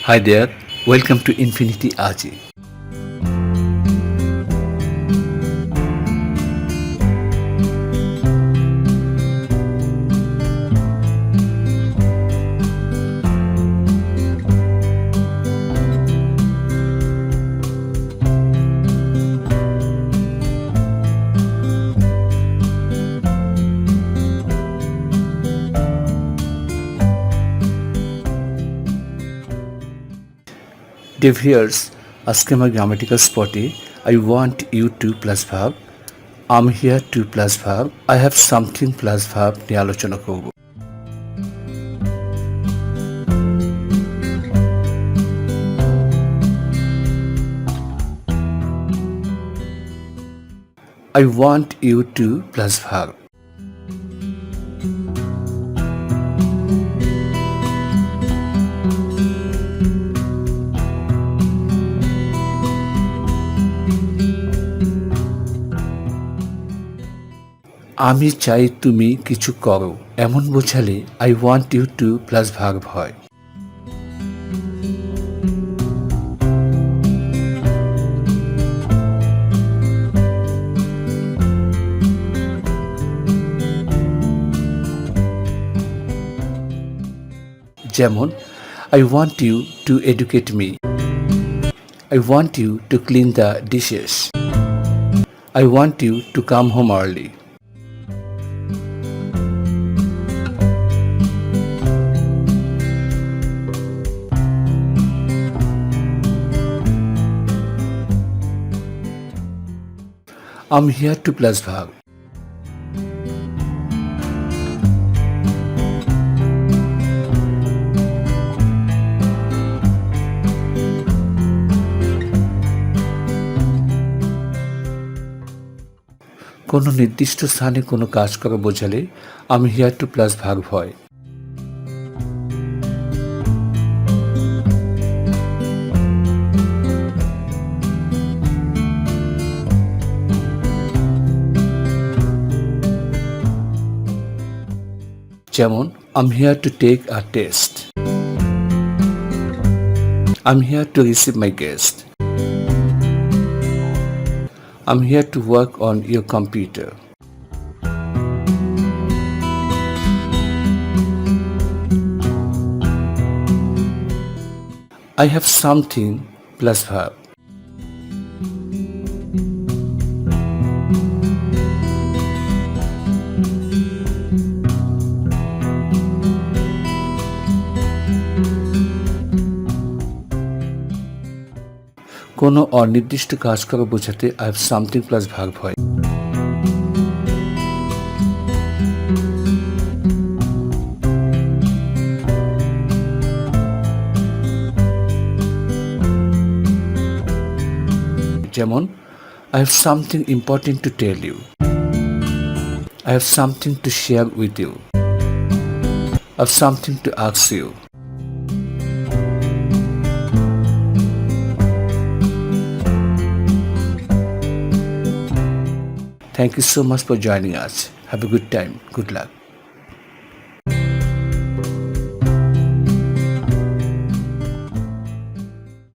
Hi there, welcome to Infinity Ahzee. Dear viewers, আজকে আমার grammatical স্পটে I want you to plus verb, I'm here to plus verb, I have something plus verb নিয়ে আলোচনা করব। I want you to plus verb. আমি চাই তুমি কিছু করো এমন বোঝালে I want you to plus verb হয়। যেমন I want you to educate me, I want you to clean the dishes, I want you to come home early. I'm here to plus verb. কোনো নির্দিষ্ট স্থানে কোনো কাজ করা বোঝালে আমি হিয়ার টু প্লাস ভার্ব হয়। যেমন I'm here to take a test, I'm here to receive my guest, I'm here to work on your computer. I have something plus verb. কোনো অনির্দিষ্ট কাজ করা বোঝাতে I have something plus verb হয়। যেমন I have something important to tell you, I have something to share with you, I have something to ask you. Thank you so much for joining us. Have a good time. Good luck.